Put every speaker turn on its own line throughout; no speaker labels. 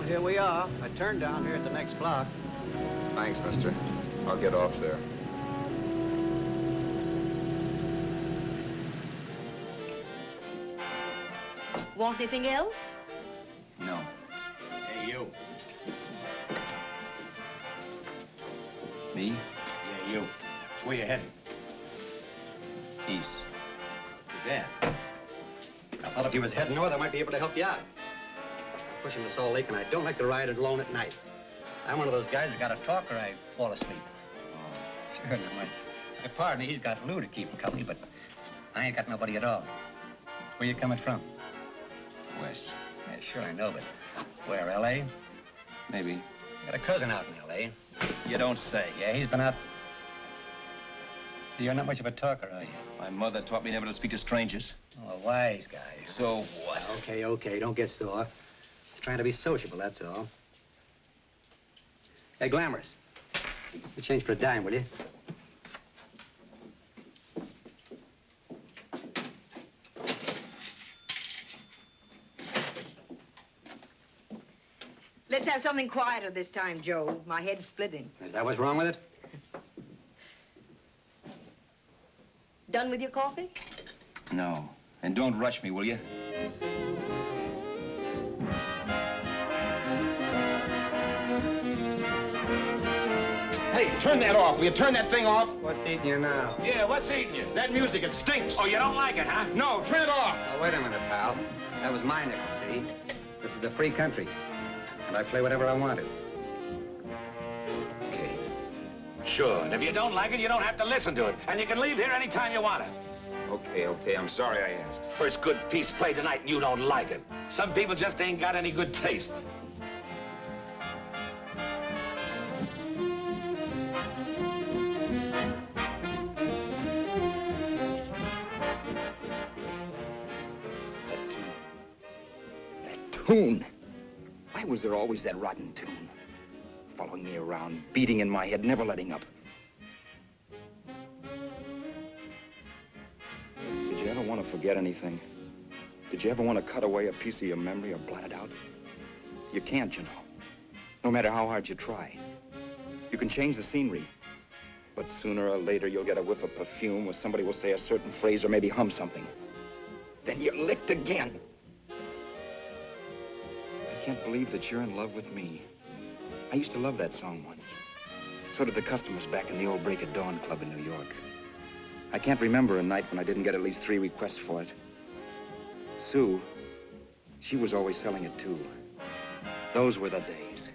Here we are. I turned down here at the next block.
Thanks, mister. I'll get off there.
Want anything else?
No.
Hey, you.
Me?
Yeah, you. It's where you heading?
East.
Too bad. I thought if you was heading north, I might be able to help you out. Pushing to Salt Lake, and I don't like to ride alone at night. I'm one of those guys that got to talk or I fall asleep. Oh, sure, now my partner, he's got Lou to keep him company, but I ain't got nobody at all. Where you coming from?
West.
Yeah, sure, I know, but where, L.A.?
Maybe.
Got a cousin out in L.A.
You don't say.
Yeah, he's been out. You're not much of a talker, are you?
My mother taught me never to speak to strangers.
Oh, a wise guy.
So what?
Okay, don't get sore. Just trying to be sociable, that's all. Hey, Glamorous. You change for a dime, will you?
Let's have something quieter this time, Joe. My head's splitting.
Is that what's wrong with it?
Done with your coffee?
No. And don't rush me, will you? Hey, turn that off. Will you turn that thing off?
What's eating you now?
Yeah, what's eating you? That music, it stinks. Oh, you don't like it, huh? No, turn it off.
Oh, wait a minute, pal. That was my nickel, see? This is a free country. And I play whatever I wanted.
Okay.
Sure, and if you don't like it, you don't have to listen to it. And you can leave here anytime you want it.
Okay, I'm sorry I asked.
First good piece played tonight and you don't like it. Some people just ain't got any good taste.
That tune. Why was there always that rotten tune? Following me around, beating in my head, never letting up. Did you ever want to forget anything? Did you ever want to cut away a piece of your memory or blot it out? You can't, you know. No matter how hard you try. You can change the scenery, but sooner or later you'll get a whiff of perfume or somebody will say a certain phrase or maybe hum something. Then you're licked again. I can't believe that you're in love with me. I used to love that song once. So did the customers back in the old Break of Dawn Club in New York. I can't remember a night when I didn't get at least 3 requests for it. Sue, she was always selling it too. Those were the days.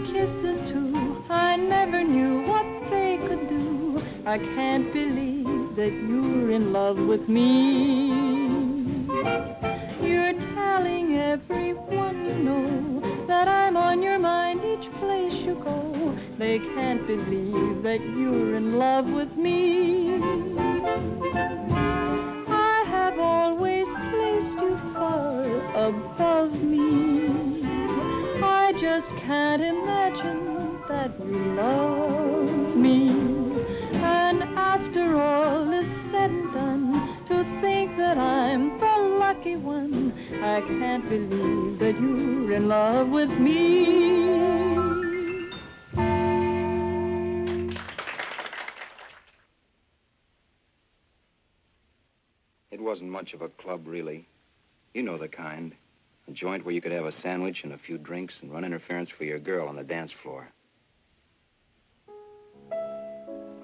Kisses too, I never knew I can't believe that you're in love with me. You're telling everyone you know that I'm on your mind each place you go. They can't believe that you're in love with me. I have always placed you far above me. I just can't imagine that you love me. And after all is said and done, to think that I'm the lucky one, I can't believe that you're in love with me.
It wasn't much of a club, really. You know the kind. A joint where you could have a sandwich and a few drinks and run interference for your girl on the dance floor.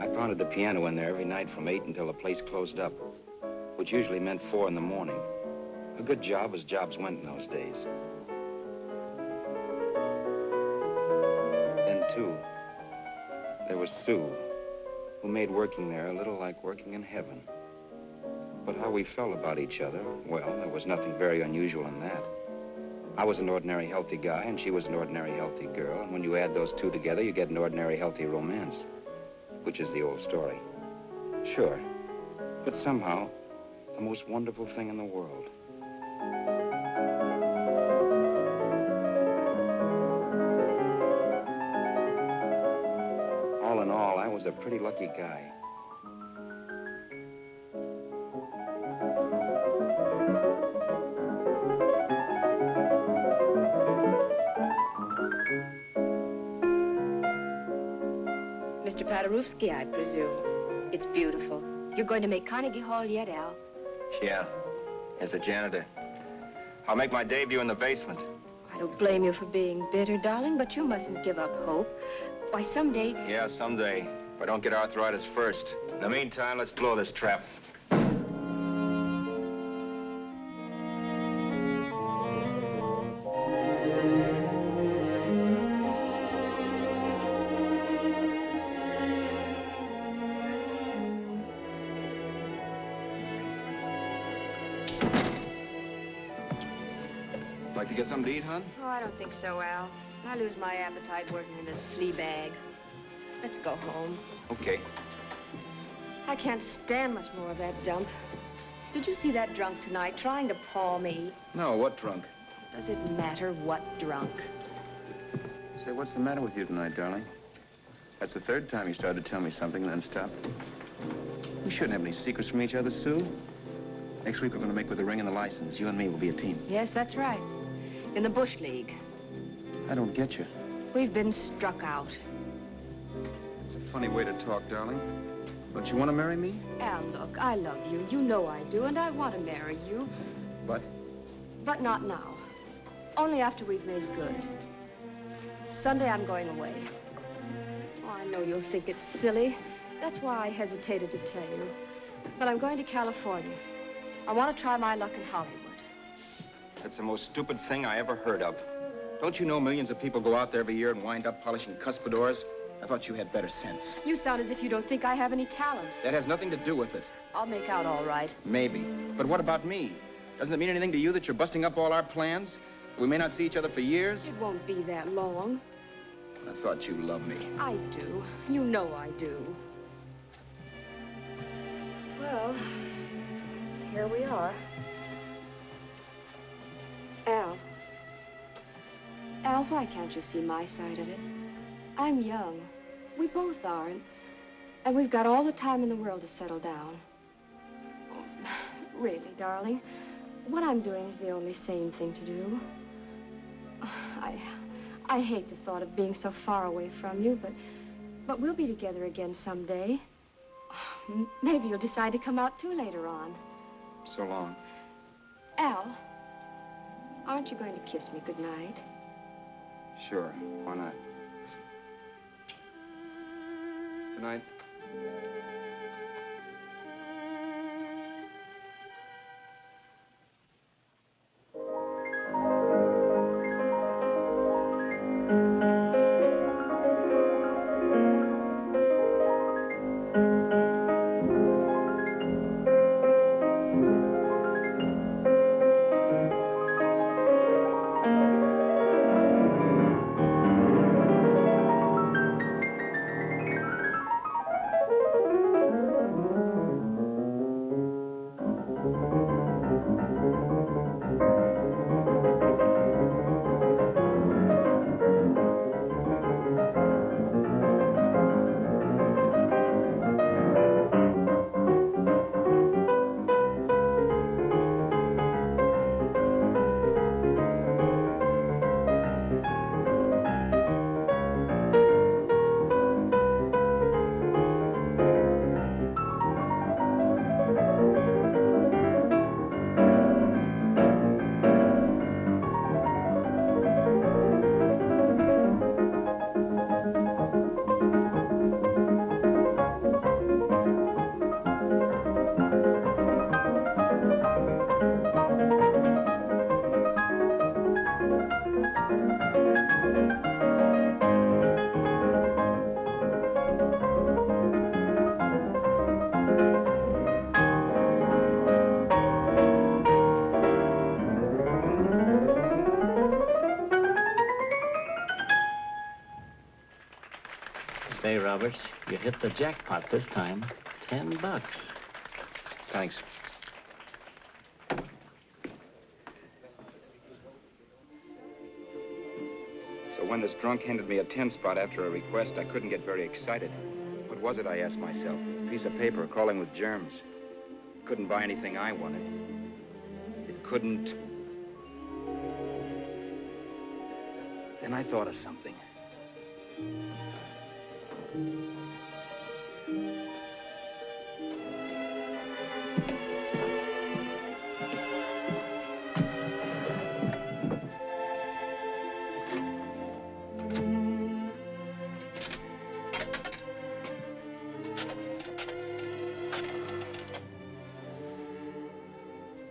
I pounded the piano in there every night from 8 until the place closed up, which usually meant 4 in the morning. A good job as jobs went in those days. Then, too, there was Sue, who made working there a little like working in heaven. But how we felt about each other, well, there was nothing very unusual in that. I was an ordinary healthy guy, and she was an ordinary healthy girl, and when you add those two together, you get an ordinary healthy romance, which is the old story. Sure, but somehow, the most wonderful thing in the world. All in all, I was a pretty lucky guy.
Mr. Paderewski, I presume. It's beautiful. You're going to make Carnegie Hall yet, Al?
Yeah, as a janitor. I'll make my debut in the basement.
I don't blame you for being bitter, darling, but you mustn't give up hope. Why, someday...
Yeah, someday. If I don't get arthritis first. In the meantime, let's blow this trap. Like to get something to eat, hon?
Oh, I don't think so, Al. I lose my appetite working in this flea bag. Let's go home.
Okay.
I can't stand much more of that dump. Did you see that drunk tonight trying to paw me?
No, what drunk?
Does it matter what drunk?
Say, what's the matter with you tonight, darling? That's the third time you started to tell me something and then stopped. We shouldn't have any secrets from each other, Sue. Next week, we're going to make with the ring and the license. You and me will be a team.
Yes, that's right. In the Bush League.
I don't get you.
We've been struck out.
It's a funny way to talk, darling. Don't you want to marry me?
Al, look, I love you. You know I do, and I want to marry you.
But?
But not now. Only after we've made good. Sunday, I'm going away. Oh, I know you'll think it's silly. That's why I hesitated to tell you. But I'm going to California. I want to try my luck in Hollywood.
That's the most stupid thing I ever heard of. Don't you know millions of people go out there every year and wind up polishing cuspidors? I thought you had better sense.
You sound as if you don't think I have any talent.
That has nothing to do with it.
I'll make out all right.
Maybe. But what about me? Doesn't it mean anything to you that you're busting up all our plans? We may not see each other for years?
It won't be that long.
I thought you loved me.
I do. You know I do. Well, here we are. Al. Al, why can't you see my side of it? I'm young. We both are, and we've got all the time in the world to settle down. Really, darling, what I'm doing is the only sane thing to do. I hate the thought of being so far away from you, but we'll be together again someday. Maybe you'll decide to come out too later on.
So long.
Al, aren't you going to kiss me goodnight?
Sure. Why not? Good night.
Roberts. You hit the jackpot this time. $10.
Thanks. So when this drunk handed me a 10 spot after a request, I couldn't get very excited. What was it, I asked myself? A piece of paper crawling with germs. Couldn't buy anything I wanted. It couldn't... Then I thought of something.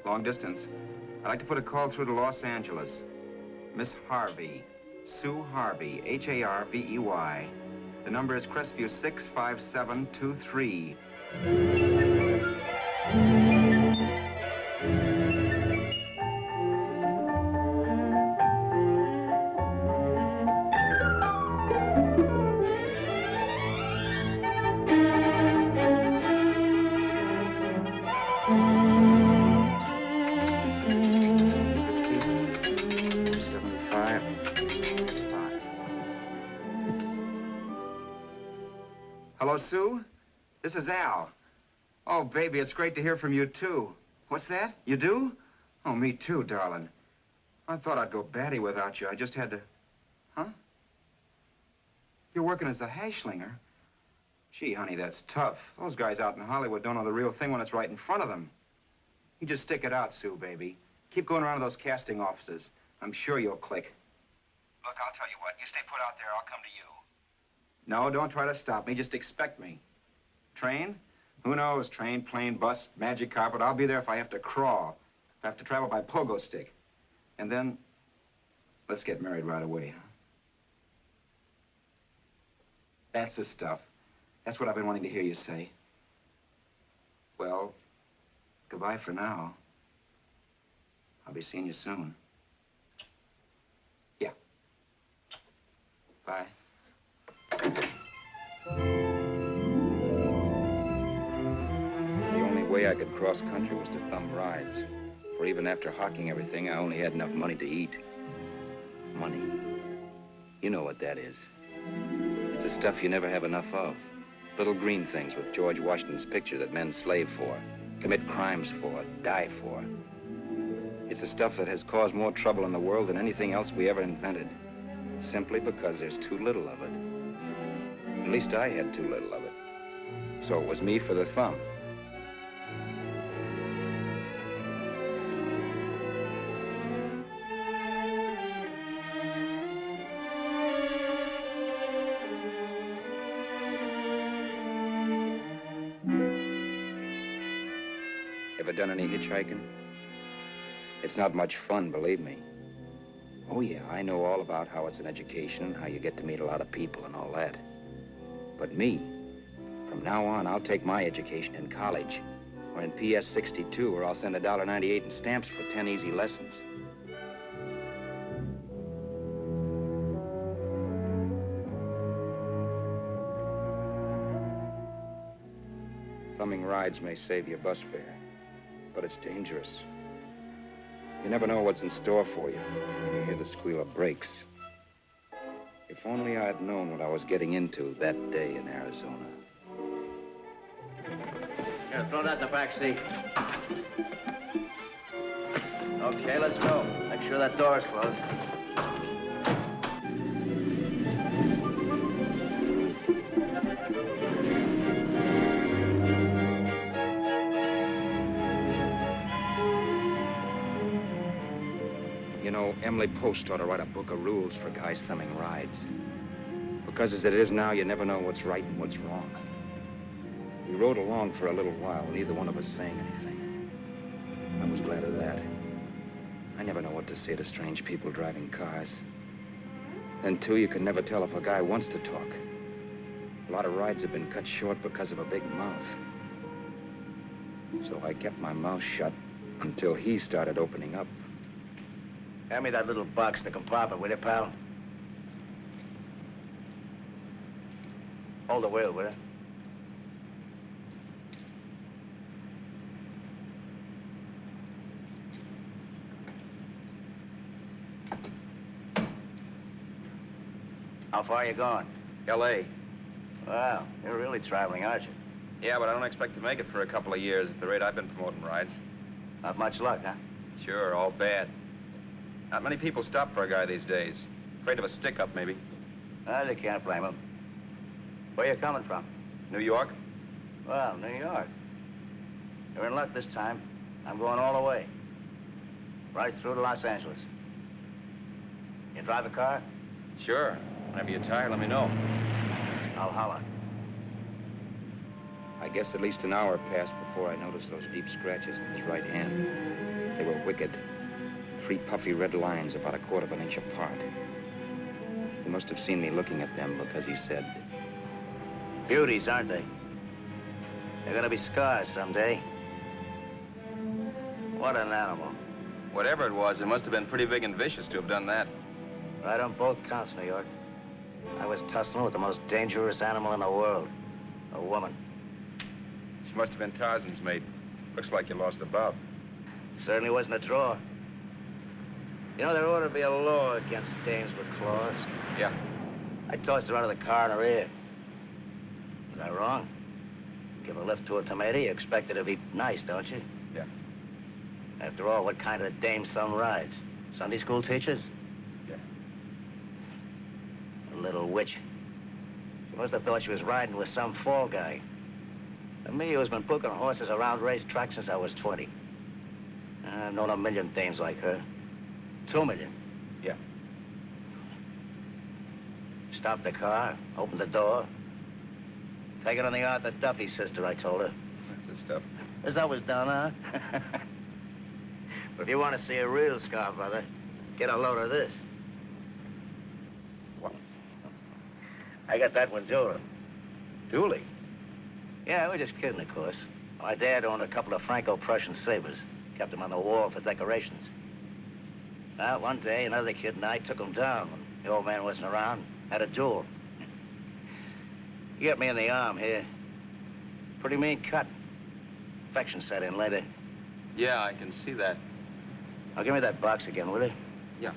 Long distance. I'd like to put a call through to Los Angeles. Miss Harvey. Sue Harvey, Harvey. The number is Crestview 65723. Hello, Sue? This is Al. Oh, baby, it's great to hear from you, too. What's that? You do? Oh, me too, darling. I thought I'd go batty without you. I just had to... Huh? You're working as a hashlinger? Gee, honey, that's tough. Those guys out in Hollywood don't know the real thing when it's right in front of them. You just stick it out, Sue, baby. Keep going around to those casting offices. I'm sure you'll click. Look, I'll tell you what. You stay put out there, I'll come to you. No, don't try to stop me. Just expect me. Train? Who knows? Train, plane, bus, magic carpet. I'll be there if I have to crawl. If I have to travel by pogo stick. And then, let's get married right away, huh? That's the stuff. That's what I've been wanting to hear you say. Well, goodbye for now. I'll be seeing you soon. Yeah. Bye.
The only way I could cross country was to thumb rides. For even after hawking everything, I only had enough money to eat. Money. You know what that is. It's the stuff you never have enough of. Little green things with George Washington's picture that men slave for, commit crimes for, die for. It's the stuff that has caused more trouble in the world than anything else we ever invented. Simply because there's too little of it. At least I had too little of it. So it was me for the thumb. Ever done any hitchhiking? It's not much fun, believe me. Oh, yeah, I know all about how it's an education and how you get to meet a lot of people and all that. But me, from now on, I'll take my education in college or in PS 62, where I'll send $1.98 in stamps for 10 easy lessons. Thumbing rides may save you bus fare, but it's dangerous. You never know what's in store for you when you hear the squeal of brakes. If only I'd known what I was getting into that day in Arizona.
Here, throw that in the back seat. Okay, let's go. Make sure that door's closed.
You know, Emily Post ought to write a book of rules for guys thumbing rides. Because as it is now, you never know what's right and what's wrong. We rode along for a little while, neither one of us saying anything. I was glad of that. I never know what to say to strange people driving cars. Then, too, you can never tell if a guy wants to talk. A lot of rides have been cut short because of a big mouth. So I kept my mouth shut until he started opening up.
Hand me that little box in the compartment, will you, pal? Hold the wheel, will you? How far are you going?
L.A.
Well, you're really traveling, aren't you?
Yeah, but I don't expect to make it for a couple of years at the rate I've been promoting rides.
Not much luck, huh?
Sure, all bad. Not many people stop for a guy these days. Afraid of a stick-up, maybe.
Well, you can't blame them. Where you coming from?
New York?
Well, New York. You're in luck this time. I'm going all the way. Right through to Los Angeles. You drive a car?
Sure. Whenever you're tired, let me know.
I'll holler.
I guess at least an hour passed before I noticed those deep scratches in his right hand. They were wicked. 3 puffy red lines about a quarter of an inch apart. He must have seen me looking at them because he said,
Beauties, aren't they? They're gonna be scars someday. What an animal.
Whatever it was, it must have been pretty big and vicious to have done that.
Right on both counts, New York. I was tussling with the most dangerous animal in the world. A woman.
She must have been Tarzan's mate. Looks like you lost the bout.
It certainly wasn't a draw. You know, there ought to be a law against dames with claws.
Yeah.
I tossed her out of the car in her ear. Was I wrong? Give a lift to a tomato, you expect her to be nice, don't you?
Yeah.
After all, what kind of dame's son rides? Sunday school teachers?
Yeah.
A little witch. She must have thought she was riding with some fall guy. And me, who's been booking horses around racetracks since I was 20. I've known a million dames like her. 2 million.
Yeah.
Stopped the car, opened the door. Take it on the Arthur Duffy, sister, I told her.
That's the stuff.
As I was done, huh? But if you want to see a real scar, brother, get a load of this.
What?
I got that one dueling.
Dueling?
Yeah, we're just kidding, of course. My dad owned a couple of Franco-Prussian sabers. Kept them on the wall for decorations. Well, one day, another kid and I took them down when the old man wasn't around. Had a duel. He got me in the arm here. Pretty mean cut. Infection set in later.
Yeah, I can see that.
Now, give me that box again, will you?
Yeah.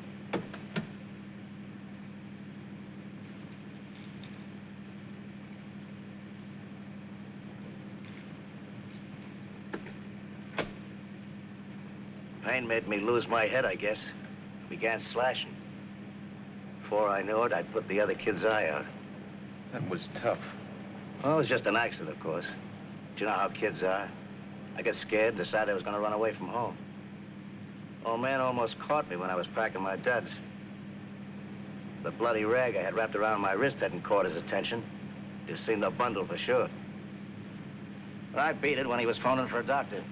Pain made me lose my head, I guess. Began slashing. Before I knew it, I'd put the other kid's eye out.
That was tough.
Well, it was just an accident, of course. But you know how kids are. I got scared and decided I was going to run away from home. Old man almost caught me when I was packing my duds. The bloody rag I had wrapped around my wrist hadn't caught his attention. You've seen the bundle for sure. But I beat it when he was phoning for a doctor.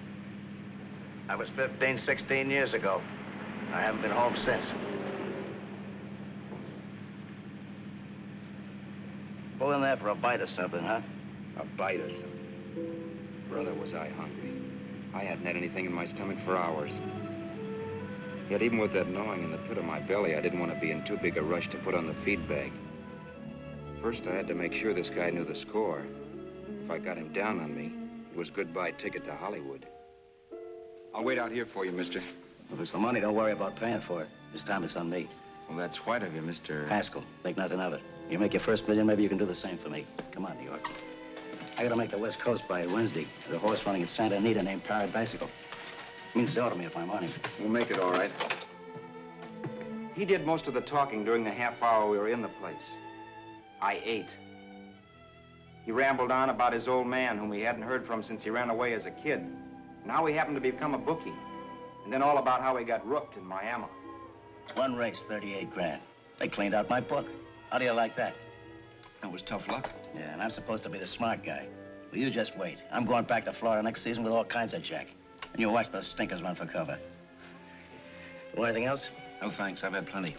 That was 15, 16 years ago. I haven't been home since. Pull in there for a bite or something, huh?
a bite or something. Brother, was I hungry. I hadn't had anything in my stomach for hours. Yet even with that gnawing in the pit of my belly, I didn't want to be in too big a rush to put on the feed bag. First, I had to make sure this guy knew the score. If I got him down on me, it was goodbye ticket to Hollywood. I'll wait out here for you, mister.
If it's the money, don't worry about paying for it. This time it's on me.
Well, that's white of you, Mr.
Haskell, think nothing of it. You make your first million, maybe you can do the same for me. Come on, New York. I gotta make the West Coast by Wednesday. There's a horse running at Santa Anita named Paradicycle. Means so to me if I'm on him.
We'll make it all right. He did most of the talking during the half hour we were in the place. I ate. He rambled on about his old man, whom we hadn't heard from since he ran away as a kid. And how he happened to become a bookie. And then all about how he got rooked in Miami.
One race, 38 grand. They cleaned out my book. How do you like that?
That was tough luck.
Yeah, and I'm supposed to be the smart guy. Well, you just wait. I'm going back to Florida next season with all kinds of jack. And you watch those stinkers run for cover. Want anything else?
No, thanks. I've had plenty.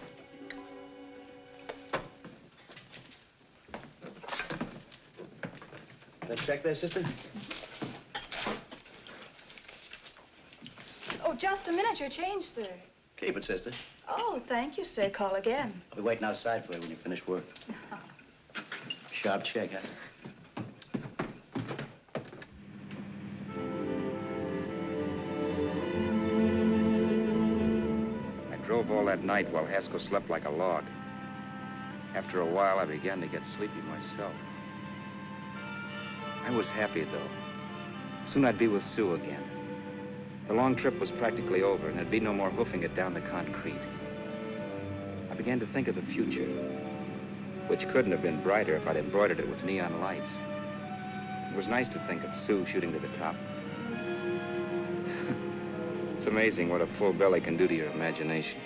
That check there, sister?
Oh, just a minute. Your change, sir.
Keep it, sister.
Oh, thank you, sir. Call again.
I'll be waiting outside for you when you finish work. Sharp check, huh?
that night while Haskell slept like a log. After a while, I began to get sleepy myself. I was happy, though. Soon I'd be with Sue again. The long trip was practically over, and there'd be no more hoofing it down the concrete. I began to think of the future, which couldn't have been brighter if I'd embroidered it with neon lights. It was nice to think of Sue shooting to the top. It's amazing what a full belly can do to your imagination.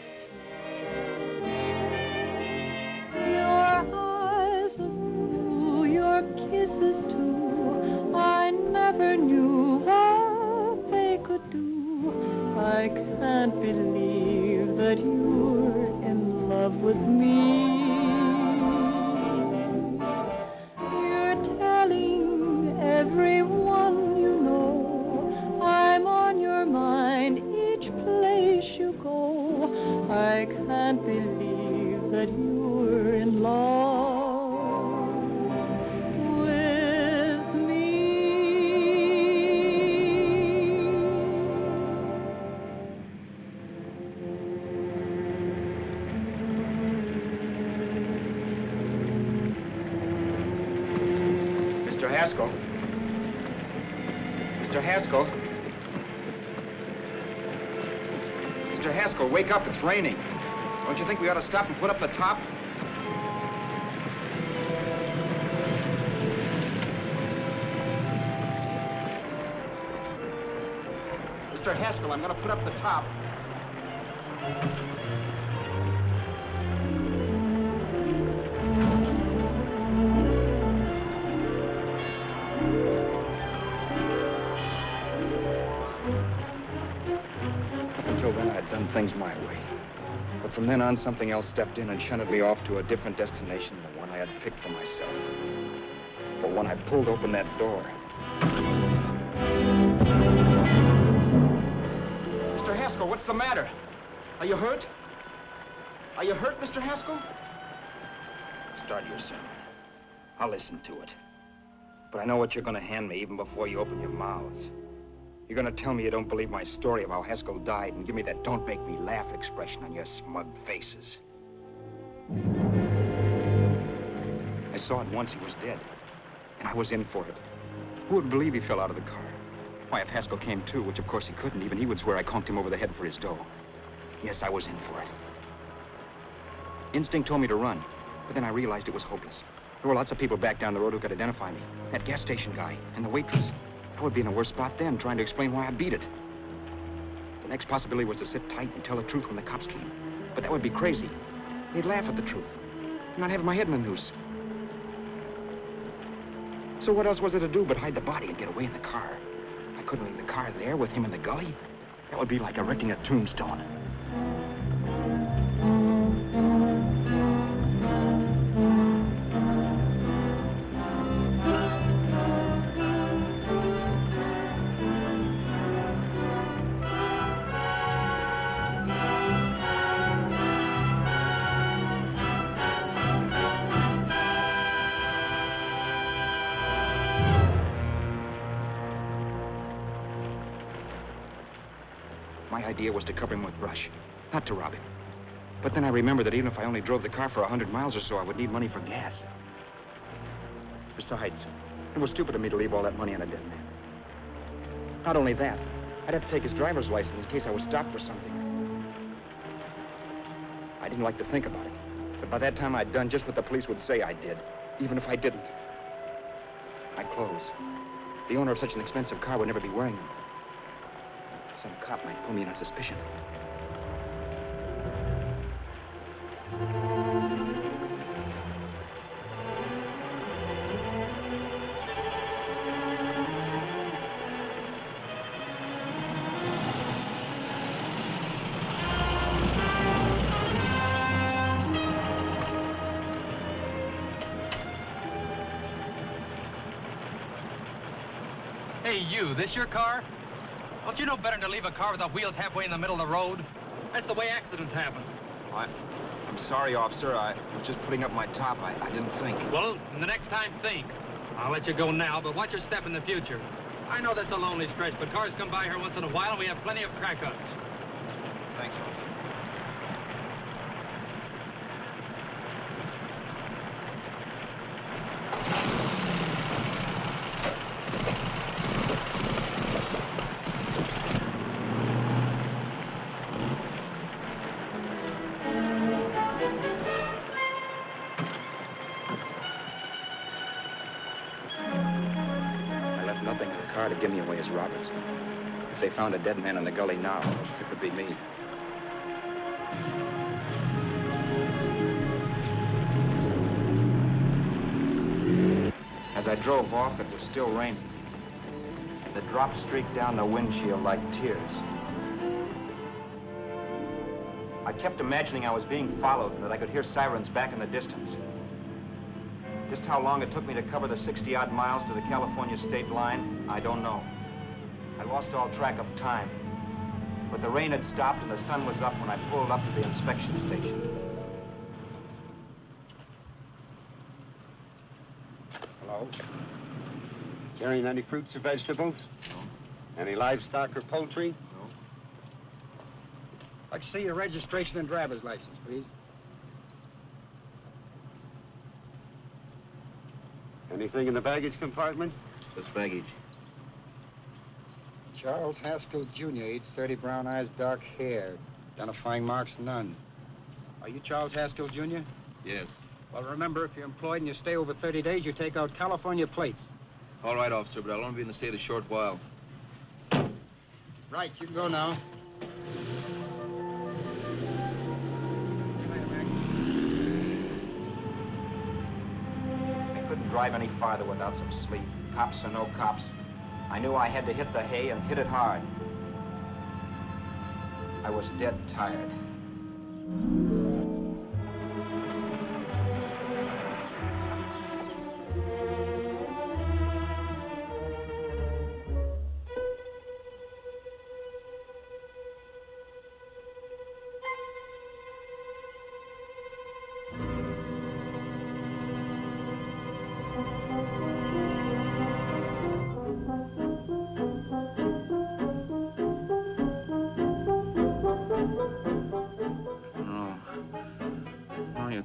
Your eyes are blue, your kisses too. I never knew what they could do. I can't believe that you're in love with me. You're telling everyone you know I'm on your mind each place you go. I can't believe that you're in love with me.
Mr. Haskell? Mr. Haskell? Mr. Haskell, wake up. It's raining. Don't you think we ought to stop and put up the top? Mr. Haskell, I'm going to put up the top. Up until then, I had done things my way. But from then on, something else stepped in and shunted me off to a different destination than the one I had picked for myself. For when I pulled open that door... Mr. Haskell, what's the matter? Are you hurt? Are you hurt, Mr. Haskell? Start your sermon. I'll listen to it. But I know what you're going to hand me even before you open your mouths. You're going to tell me you don't believe my story of how Haskell died and give me that don't make me laugh expression on your smug faces. I saw at once he was dead, and I was in for it. Who would believe he fell out of the car? Why, if Haskell came too, which of course he couldn't, even he would swear I conked him over the head for his dough. Yes, I was in for it. Instinct told me to run, but then I realized it was hopeless. There were lots of people back down the road who could identify me. That gas station guy and the waitress. I would be in a worse spot then, trying to explain why I beat it. The next possibility was to sit tight and tell the truth when the cops came. But that would be crazy. They'd laugh at the truth. I'm not having my head in a noose. So what else was there to do but hide the body and get away in the car? I couldn't leave the car there with him in the gully. That would be like erecting a tombstone. My idea was to cover him with brush, not to rob him. But then I remembered that even if I only drove the car for 100 miles or so, I would need money for gas. Besides, it was stupid of me to leave all that money on a dead man. Not only that, I'd have to take his driver's license in case I was stopped for something. I didn't like to think about it, but by that time I'd done just what the police would say I did, even if I didn't. My clothes. The owner of such an expensive car would never be wearing them. Some cop might pull me in on suspicion.
Hey, you, this your car? Don't you know better than to leave a car with the wheels halfway in the middle of the road? That's the way accidents happen.
I'm sorry, officer. I was just putting up my top. I didn't think.
Well, the next time, think. I'll let you go now, but watch your step in the future. I know that's a lonely stretch, but cars come by here once in a while, and we have plenty of crack-ups.
Thanks, officer. give me away as Roberts. If they found a dead man in the gully now, it would be me. As I drove off, it was still raining. The drops streaked down the windshield like tears. I kept imagining I was being followed and that I could hear sirens back in the distance. Just how long it took me to cover the 60-odd miles to the California state line, I don't know. I lost all track of time. But the rain had stopped and the sun was up when I pulled up to the inspection station.
Hello? Carrying any fruits or vegetables? No. Any livestock or poultry?
No.
I'd see your registration and driver's license, please. Anything in the baggage compartment?
Just baggage.
Charles Haskell, Jr., age 30, brown eyes, dark hair. Identifying marks, none. Are you Charles Haskell, Jr.?
Yes.
Well, remember, if you're employed and you stay over 30 days, you take out California plates.
All right, officer, but I'll only be in the state a short while.
Right, you can go now.
I couldn't drive any farther without some sleep. Cops or no cops, I knew I had to hit the hay and hit it hard. I was dead tired.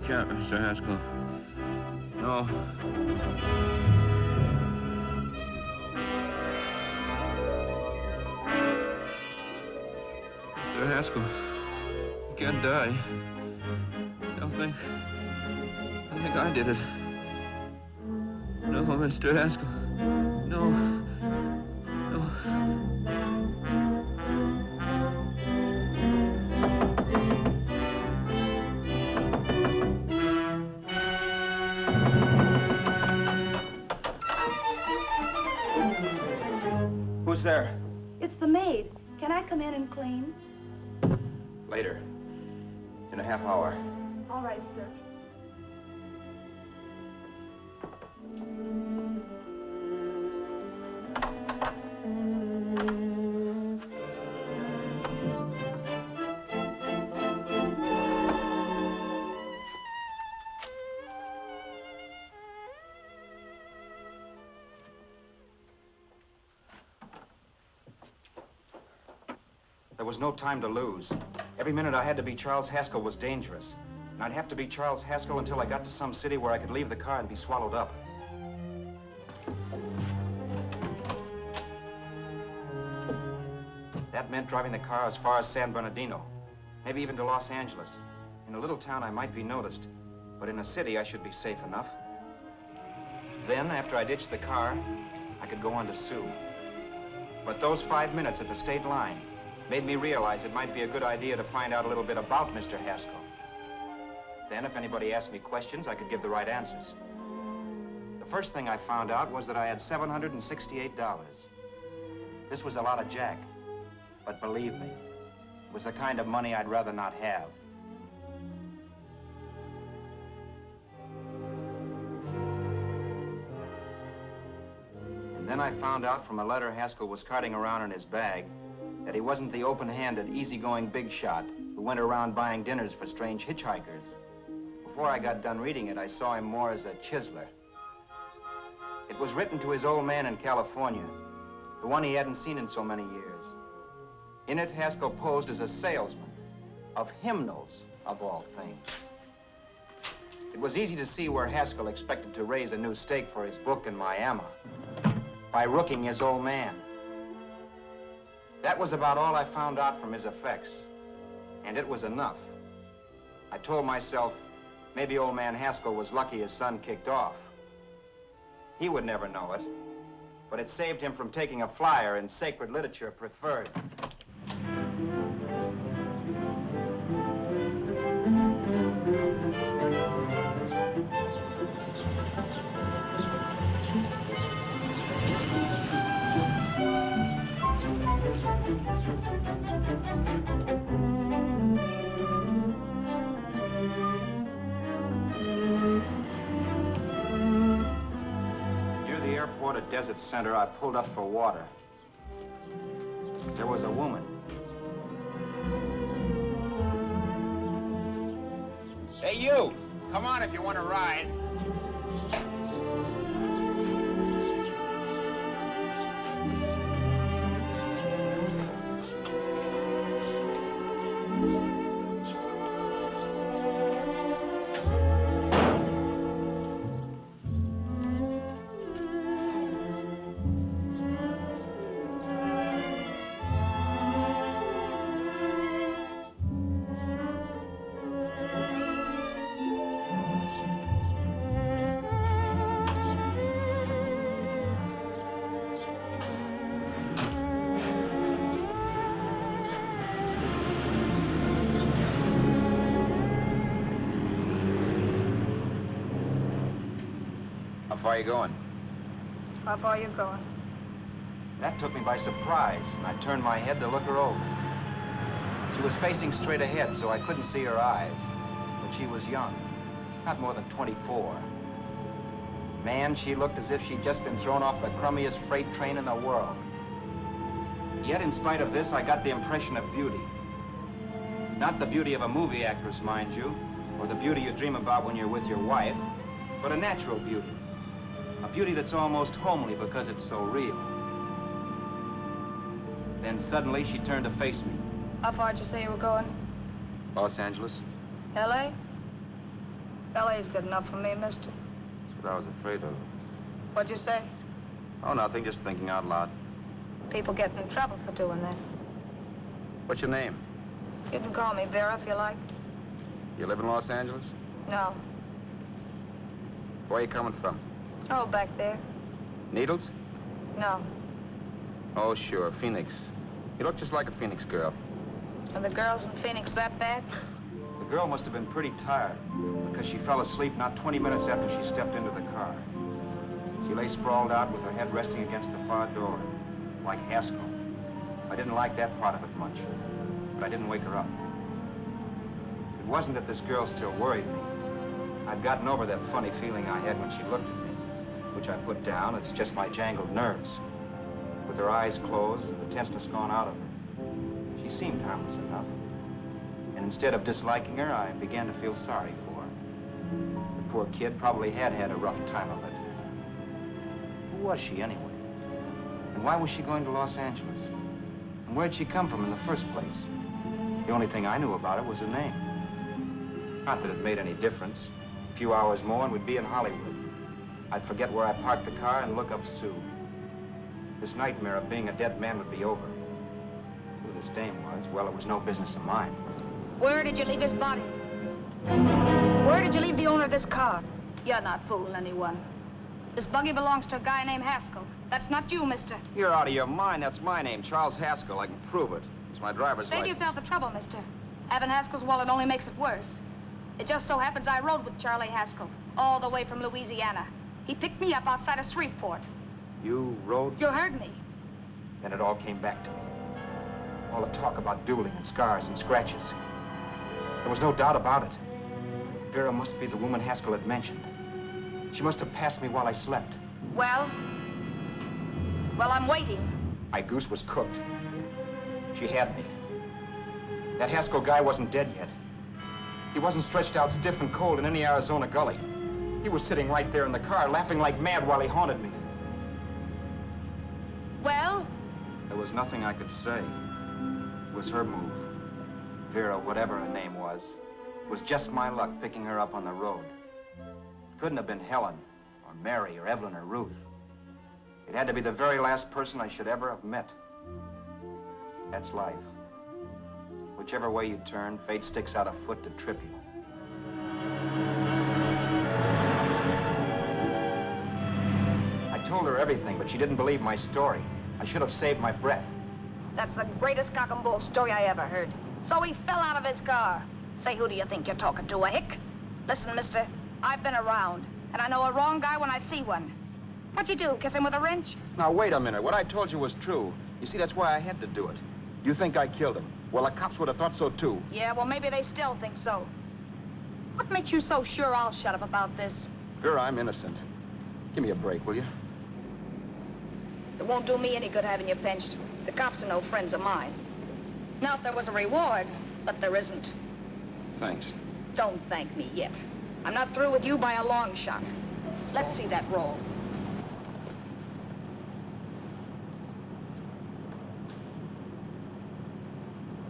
Mr. Haskell. No. Mr. Haskell, you can't die. I think I did it. No, Mr. Haskell. No. No.
Who's there?
It's the maid. Can I come in and clean?
Later. In a half hour.
All right, sir.
There was no time to lose. Every minute I had to be Charles Haskell was dangerous. And I'd have to be Charles Haskell until I got to some city where I could leave the car and be swallowed up. That meant driving the car as far as San Bernardino, maybe even to Los Angeles. In a little town, I might be noticed, but in a city, I should be safe enough. Then, after I ditched the car, I could go on to Sue. But those 5 minutes at the state line made me realize it might be a good idea to find out a little bit about Mr. Haskell. Then, if anybody asked me questions, I could give the right answers. The first thing I found out was that I had $768. This was a lot of jack, but believe me, it was the kind of money I'd rather not have. And then I found out from a letter Haskell was carting around in his bag that he wasn't the open-handed, easygoing big shot who went around buying dinners for strange hitchhikers. Before I got done reading it, I saw him more as a chiseler. It was written to his old man in California, the one he hadn't seen in so many years. In it, Haskell posed as a salesman of hymnals, of all things. It was easy to see where Haskell expected to raise a new stake for his book in Miami by rooking his old man. That was about all I found out from his effects, and it was enough. I told myself, maybe old man Haskell was lucky his son kicked off. He would never know it,
but it saved him from taking a flyer in sacred literature preferred. At Desert Center, I pulled up for water. There was a woman.
Hey, you! Come on if you want to ride.
How far are you going?
How far are you going?
That took me by surprise, and I turned my head to look her over. She was facing straight ahead, so I couldn't see her eyes. But she was young, not more than 24. Man, she looked as if she'd just been thrown off the crummiest freight train in the world. Yet, in spite of this, I got the impression of beauty. Not the beauty of a movie actress, mind you, or the beauty you dream about when you're with your wife, but a natural beauty. A beauty that's almost homely because it's so real. Then suddenly she turned to face me.
How far did you say you were going?
Los Angeles?
L.A.? L.A.'s good enough for me, mister.
That's what I was afraid of.
What'd you say?
Oh, nothing, just thinking out loud.
People get in trouble for doing that.
What's your name?
You can call me Vera if you like.
You live in Los Angeles?
No.
Where are you coming from?
Oh, back there.
Needles?
No.
Oh, sure, Phoenix. You look just like a Phoenix girl.
Are the girls in Phoenix that bad?
The girl must have been pretty tired, because she fell asleep not 20 minutes after she stepped into the car. She lay sprawled out with her head resting against the far door, like Haskell. I didn't like that part of it much, but I didn't wake her up. It wasn't that this girl still worried me. I'd gotten over that funny feeling I had when she looked at me, which I put down as just my jangled nerves. With her eyes closed and the tenseness gone out of her, she seemed harmless enough. And instead of disliking her, I began to feel sorry for her. The poor kid probably had had a rough time of it. Who was she anyway? And why was she going to Los Angeles? And where'd she come from in the first place? The only thing I knew about her was her name. Not that it made any difference. A few hours more and we'd be in Hollywood. I'd forget where I parked the car and look up Sue. This nightmare of being a dead man would be over. Who this dame was, well, it was no business of mine.
Where did you leave his body? Where did you leave the owner of this car? You're not fooling anyone. This buggy belongs to a guy named Haskell. That's not you, mister.
You're out of your mind. That's my name, Charles Haskell. I can prove it. It's my driver's
Save
license.
yourself the trouble, mister. Having Haskell's wallet only makes it worse. It just so happens I rode with Charlie Haskell, all the way from Louisiana. He picked me up outside of Shreveport.
You rode?
You heard me.
Then it all came back to me. All the talk about dueling and scars and scratches. There was no doubt about it. Vera must be the woman Haskell had mentioned. She must have passed me while I slept.
Well, I'm waiting.
My goose was cooked. She had me. That Haskell guy wasn't dead yet. He wasn't stretched out stiff and cold in any Arizona gully. He was sitting right there in the car, laughing like mad while he haunted me.
Well?
There was nothing I could say. It was her move. Vera, whatever her name was just my luck picking her up on the road. It couldn't have been Helen, or Mary, or Evelyn, or Ruth. It had to be the very last person I should ever have met. That's life. Whichever way you turn, fate sticks out a foot to trip you. I told her
everything, but she didn't believe my story. I should have saved my breath.
That's the greatest cock and bull story I ever heard. So he fell out of his car. Say, who do you think you're talking to, a hick? Listen, mister, I've been around, and I know a wrong guy when I see one. What'd you do, kiss him with a wrench?
Now, wait a minute. What I told you was true. You see, that's why I had to do it. You think I killed him. Well, the cops would have thought so, too.
Yeah, well, maybe they still think so. What makes you so sure I'll shut up about this?
Vera, I'm innocent. Give me a break, will you?
It won't do me any good having you pinched. The cops are no friends of mine. Now, if there was a reward, but there isn't.
Thanks.
Don't thank me yet. I'm not through with you by a long shot. Let's see that roll.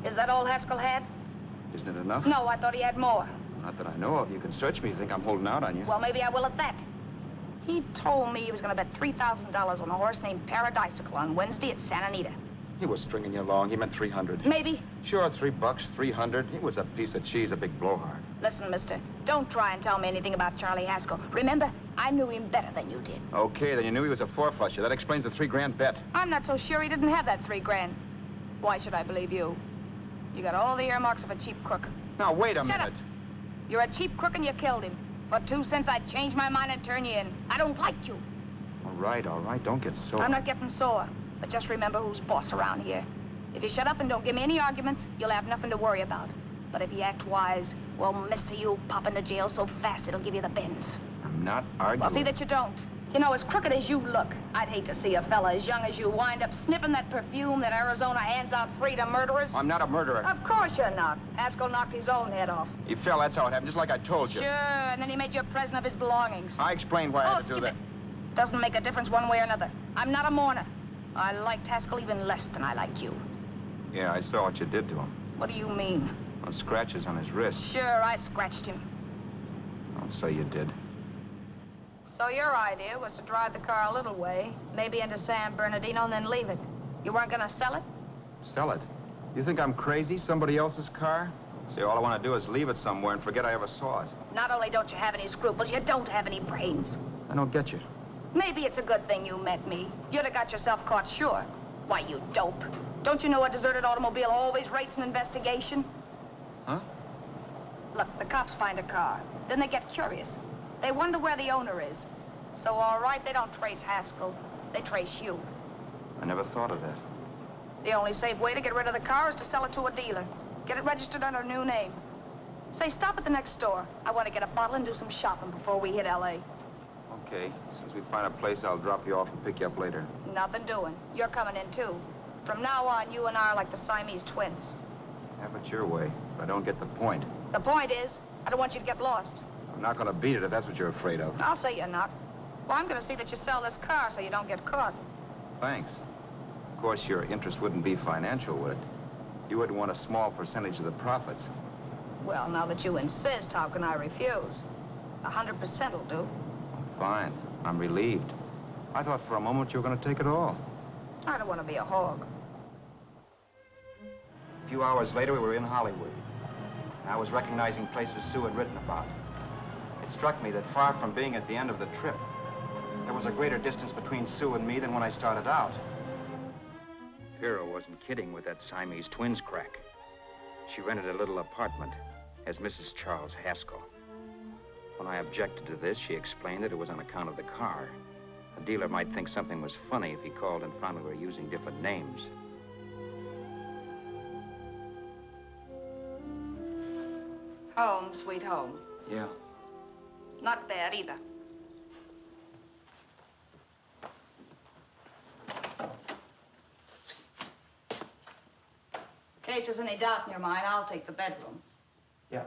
Is that all Haskell had?
Isn't it enough?
No, I thought he had more.
Not that I know of. You can search me. You think I'm holding out on you?
Well, maybe I will at that. He told me he was going to bet $3,000 on a horse named Paradisical on Wednesday at Santa Anita.
He was stringing you along. He meant 300.
Maybe.
Sure, $3, 300. He was a piece of cheese, a big blowhard.
Listen, mister, don't try and tell me anything about Charlie Haskell. Remember, I knew him better than you did.
Okay, then you knew he was a four-flusher. That explains the $3 bet.
I'm not so sure he didn't have that $3,000. Why should I believe you? You got all the earmarks of a cheap crook.
Now, wait a
Shut
minute.
up. You're a cheap crook and you killed him. For 2 cents, I'd change my mind and turn you in. I don't like you.
All right. Don't get sore.
I'm not getting sore, but just remember who's boss around here. If you shut up and don't give me any arguments, you'll have nothing to worry about. But if you act wise, well, mister, you'll pop into jail so fast it'll give you the bends.
I'm not arguing.
Well, see that you don't. You know, as crooked as you look, I'd hate to see a fella as young as you wind up sniffing that perfume that Arizona hands out free to murderers.
I'm not a murderer.
Of course you're not. Haskell knocked his own head off.
He fell, that's how it happened, just like I told you.
Sure, and then he made you a present of his belongings.
I explained why I had to do
skip
that.
it. Doesn't make a difference one way or another. I'm not a mourner. I liked Haskell even less than I like you.
Yeah, I saw what you did to him.
What do you mean?
Those scratches on his wrist.
Sure, I scratched him.
I'll say you did.
So your idea was to drive the car a little way, maybe into San Bernardino, and then leave it. You weren't gonna sell it?
Sell it? You think I'm crazy? Somebody else's car? See, all I want to do is leave it somewhere and forget I ever saw it.
Not only don't you have any scruples, you don't have any brains.
I don't get you.
Maybe it's a good thing you met me. You'd have got yourself caught, sure. Why, you dope. Don't you know a deserted automobile always rates an investigation?
Huh?
Look, the cops find a car. Then they get curious. They wonder where the owner is. So, all right, they don't trace Haskell. They trace you.
I never thought of that.
The only safe way to get rid of the car is to sell it to a dealer. Get it registered under a new name. Say, stop at the next store. I want to get a bottle and do some shopping before we hit L.A.
Okay. As soon as we find a place, I'll drop you off and pick you up later.
Nothing doing. You're coming in, too. From now on, you and I are like the Siamese twins.
Have it your way, but I don't get the point.
The point is, I don't want you to get lost.
I'm not going to beat it if that's what you're afraid of.
I'll say you're not. Well, I'm going to see that you sell this car so you don't get caught.
Thanks. Of course, your interest wouldn't be financial, would it? You wouldn't want a small percentage of the profits.
Well, now that you insist, how can I refuse? 100% will do.
Fine. I'm relieved. I thought for a moment you were going to take it all.
I don't want to be a hog.
A few hours later, we were in Hollywood. And I was recognizing places Sue had written about. It struck me that far from being at the end of the trip, there was a greater distance between Sue and me than when I started out. Vera wasn't kidding with that Siamese twins crack. She rented a little apartment as Mrs. Charles Haskell. When I objected to this, she explained that it was on account of the car. A dealer might think something was funny if he called and found we were using different names.
Home, sweet home.
Yeah.
Not bad either. In case there's any doubt in your mind, I'll take the bedroom.
Yeah.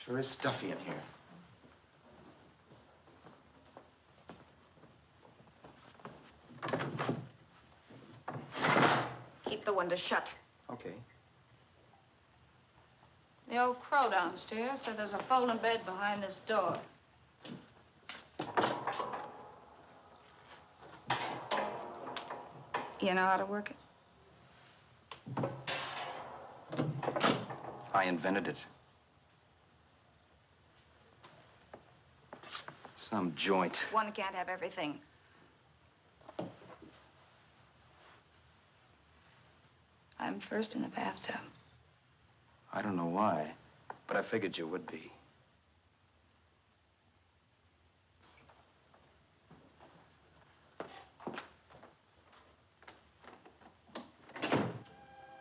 Sure is stuffy in here.
Keep the window shut.
Okay.
The old crow downstairs said there's a folding bed behind this door. You know how to work it?
I invented it. Some joint.
One can't have everything. I'm first in the bathtub.
I don't know why, but I figured you would be.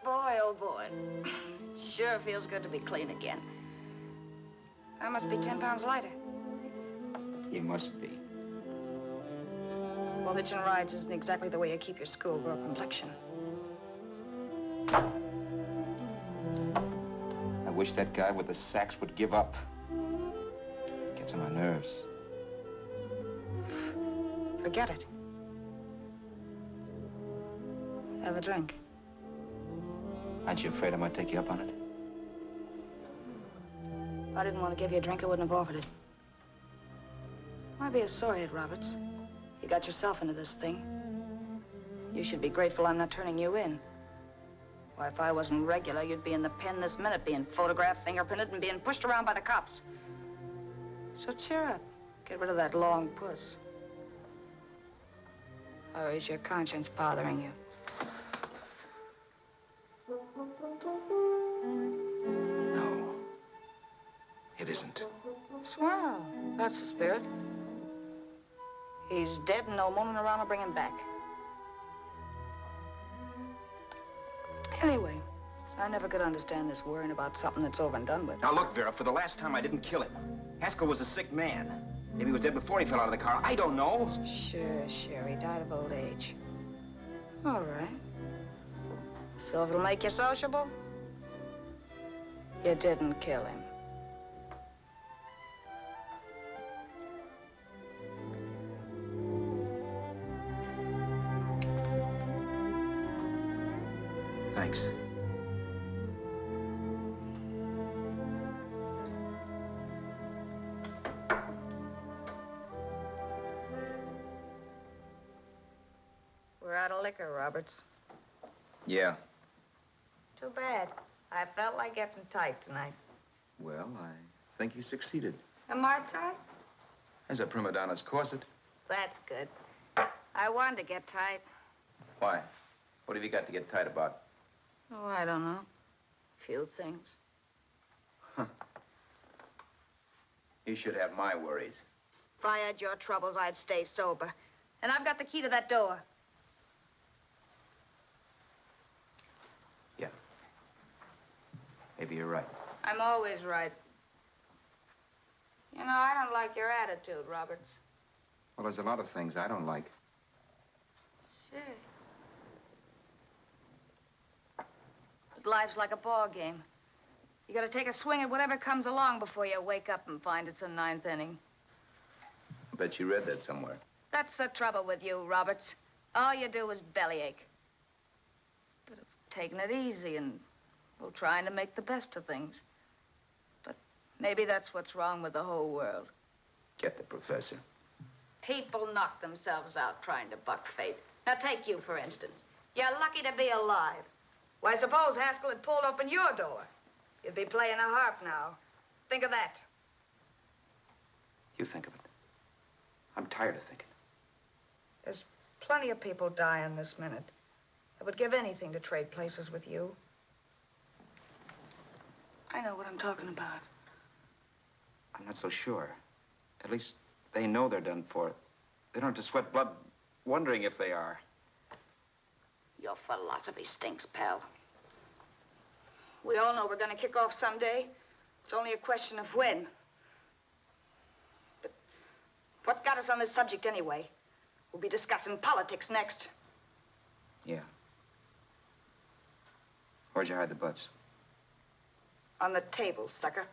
Boy, oh boy. It sure feels good to be clean again. I must be 10 pounds lighter.
You must be.
Well, hitching rides isn't exactly the way you keep your schoolgirl complexion.
I wish that guy with the sacks would give up. Gets on my nerves.
Forget it. Have a drink.
Aren't you afraid I might take you up on it?
If I didn't want to give you a drink, I wouldn't have offered it. Why be a sorehead, Roberts? You got yourself into this thing. You should be grateful I'm not turning you in. Why, if I wasn't regular, you'd be in the pen this minute, being photographed, fingerprinted, and being pushed around by the cops. So cheer up. Get rid of that long puss. Or is your conscience bothering you?
No. It isn't.
Swell. That's the spirit. He's dead and no mooning around will bring him back. Anyway, I never could understand this worrying about something that's over and done with.
Now look, Vera, for the last time I didn't kill him. Haskell was a sick man. Maybe he was dead before he fell out of the car. I don't know.
Sure. He died of old age. All right. So if it'll make you sociable, you didn't kill him.
Thanks.
We're out of liquor, Roberts.
Yeah.
Too bad. I felt like getting tight tonight.
Well, I think you succeeded.
Am I tight?
As a prima donna's corset.
That's good. I wanted to get tight.
Why? What have you got to get tight about?
Oh, I don't know. Few things.
Huh. You should have my worries.
If I had your troubles, I'd stay sober. And I've got the key to that door.
Yeah. Maybe you're right.
I'm always right. You know, I don't like your attitude, Roberts.
Well, there's a lot of things I don't like.
Sure. But life's like a ball game. You gotta take a swing at whatever comes along before you wake up and find it's the ninth inning.
I bet you read that somewhere.
That's the trouble with you, Roberts. All you do is bellyache. But taking it easy and, well, trying to make the best of things. But maybe that's what's wrong with the whole world.
Get the professor.
People knock themselves out trying to buck fate. Now, take you, for instance. You're lucky to be alive. Why, suppose Haskell had pulled open your door. You'd be playing a harp now. Think of that.
You think of it. I'm tired of thinking.
There's plenty of people dying this minute. I would give anything to trade places with you. I know what I'm talking about.
I'm not so sure. At least they know they're done for. They don't have to sweat blood wondering if they are.
Your philosophy stinks, pal. We all know we're going to kick off someday. It's only a question of when. But what's got us on this subject anyway? We'll be discussing politics next.
Yeah. Where'd you hide the butts?
On the table, sucker.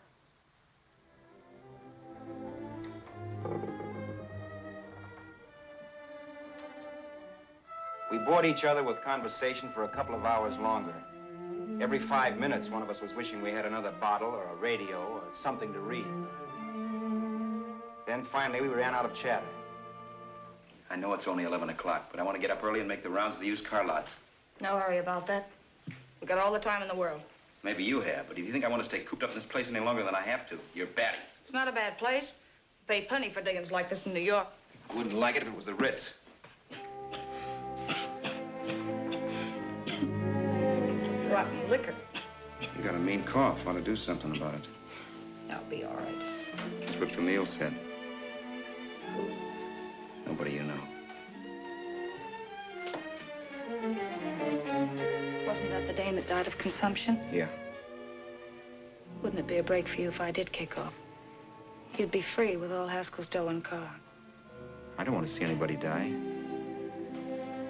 We bored each other with conversation for a couple of hours longer. Every 5 minutes, one of us was wishing we had another bottle or a radio or something to read. Then finally, we ran out of chatter. I know it's only 11 o'clock, but I want to get up early and make the rounds of the used car lots.
No hurry about that. We've got all the time in the world.
Maybe you have, but if you think I want to stay cooped up in this place any longer than I have to, you're batty.
It's not a bad place. Pay plenty for diggings like this in New York.
I wouldn't like it if it was the Ritz.
Rotten liquor.
You got a mean cough. Want to do something about it.
I'll be all right.
That's what Camille said.
Who?
Nobody you know.
Wasn't that the dame that died of consumption?
Yeah.
Wouldn't it be a break for you if I did kick off? You'd be free with all Haskell's dough and car.
I don't want to see anybody die.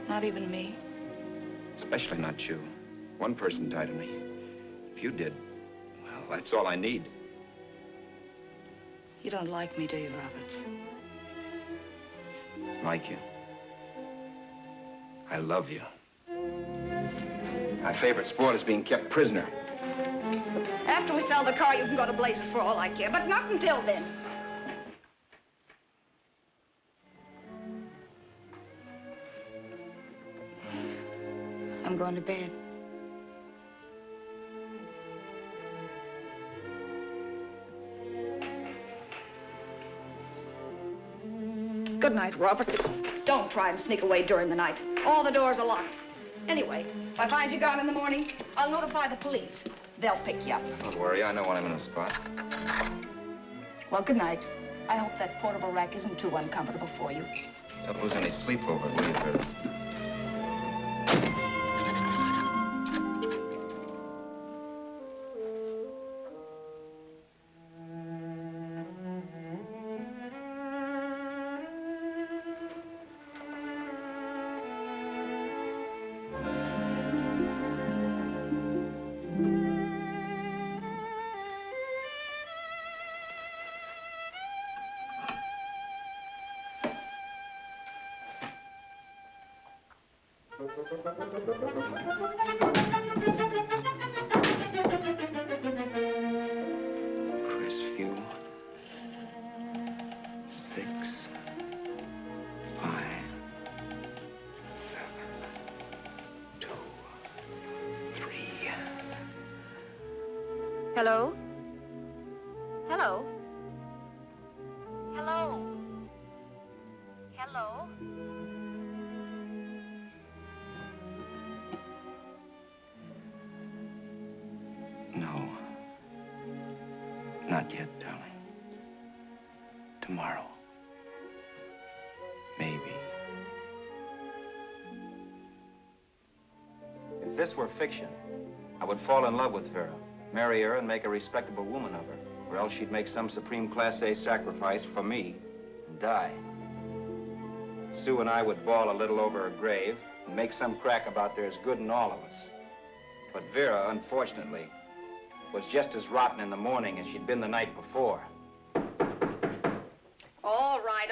Not even me.
Especially not you. One person died of me. If you did, well, that's all I need.
You don't like me, do you, Roberts?
Like you. I love you. My favorite sport is being kept prisoner.
After we sell the car, you can go to blazes for all I care, but not until then. I'm going to bed. Good night, Roberts. Don't try and sneak away during the night. All the doors are locked. Anyway, if I find you gone in the morning, I'll notify the police. They'll pick you up.
Don't worry, I know when I'm in a spot.
Well, good night. I hope that portable rack isn't too uncomfortable for you.
Don't lose any sleep over it, will you, Vera? Crestview. 6, 5, 7, 2, 3.
Hello? Hello? Hello? Hello?
No. Not yet, darling. Tomorrow. Maybe.
If this were fiction, I would fall in love with Vera, marry her, and make a respectable woman of her. Or else she'd make some supreme Class A sacrifice for me and die. Sue and I would bawl a little over her grave and make some crack about there's good in all of us. But Vera, unfortunately, was just as rotten in the morning as she'd been the night before.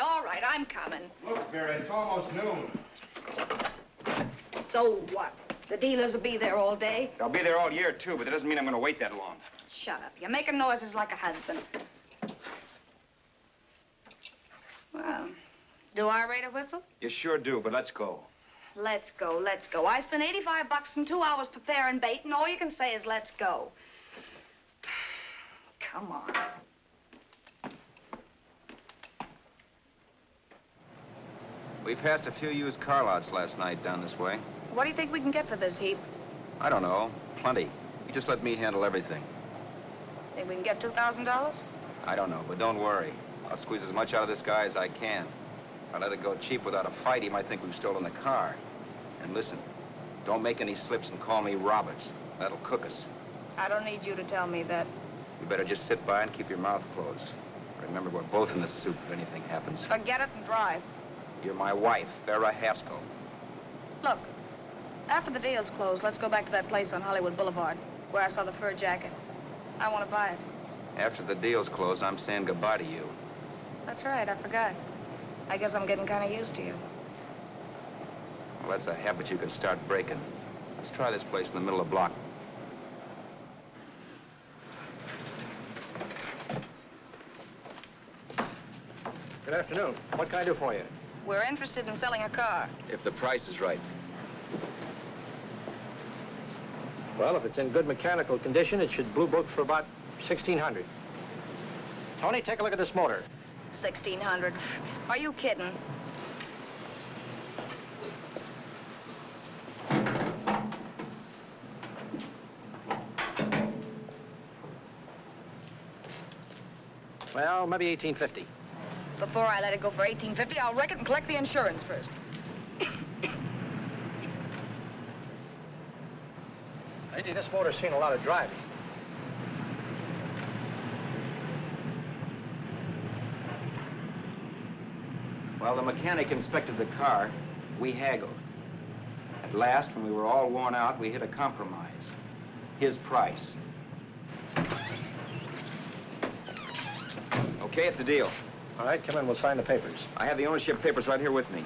All right, I'm coming.
Look, Vera, it's almost noon.
So what? The dealers will be there all day?
I'll be there all year, too, but that doesn't mean I'm going to wait that long.
Shut up. You're making noises like a husband. Well, do I rate a whistle?
You sure do, but let's go.
Let's go, let's go. I spent $85 and 2 hours preparing bait, and all you can say is let's go. Come on.
We passed a few used car lots last night down this way.
What do you think we can get for this heap?
I don't know. Plenty. You just let me handle everything.
Think we can get $2,000?
I don't know, but don't worry. I'll squeeze as much out of this guy as I can. If I let it go cheap without a fight, he might think we've stolen the car. And listen, don't make any slips and call me Roberts. That'll cook us.
I don't need you to tell me that.
You better just sit by and keep your mouth closed. Remember, we're both in the soup if anything happens.
Forget it and drive.
You're my wife, Vera Haskell.
Look, after the deal's closed, let's go back to that place on Hollywood Boulevard where I saw the fur jacket. I want to buy it.
After the deal's closed, I'm saying goodbye to you.
That's right, I forgot. I guess I'm getting kind of used to you.
Well, that's a habit you can start breaking. Let's try this place in the middle of the block.
Good afternoon. What can I do for you?
We're interested in selling a car.
If the price is right.
Well, if it's in good mechanical condition, it should blue book for about $1,600. Tony, take a look at this motor.
$1,600. Are you kidding?
Well, maybe $1,850.
Before I let it go for $1,850, I'll wreck it and collect the insurance first.
Lately, this motor's seen a lot of driving.
Well, the mechanic inspected the car. We haggled. At last, when we were all worn out, we hit a compromise. His price. Okay, it's a deal.
All right, come in. We'll sign the papers.
I have the ownership papers right here with me.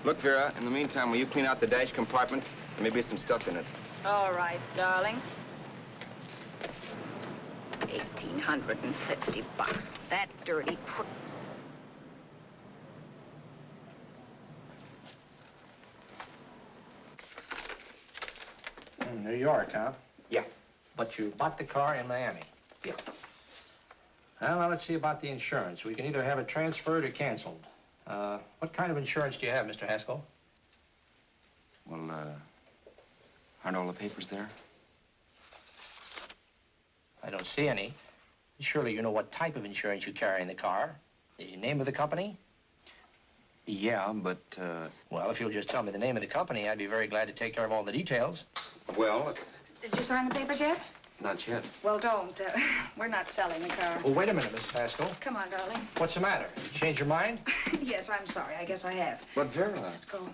Look, Vera, in the meantime, will you clean out the dash compartment? There may be some stuff in it.
All right, darling. 1,850 bucks. That dirty crook.
New York, huh?
Yeah.
But you bought the car in Miami?
Yeah.
Well, now let's see about the insurance. We can either have it transferred or canceled. What kind of insurance do you have, Mr. Haskell?
Well, aren't all the papers there?
I don't see any. Surely you know what type of insurance you carry in the car. The name of the company?
Yeah, but,
Well, if you'll just tell me the name of the company, I'd be very glad to take care of all the details.
well,
Did you sign the papers yet?
not yet.
Well, don't. We're not selling the car.
Oh, wait a minute, Miss Haskell.
Come on, darling.
What's the matter? You changed your mind?
Yes, I'm sorry. I guess I have.
But, Vera...
Let's go.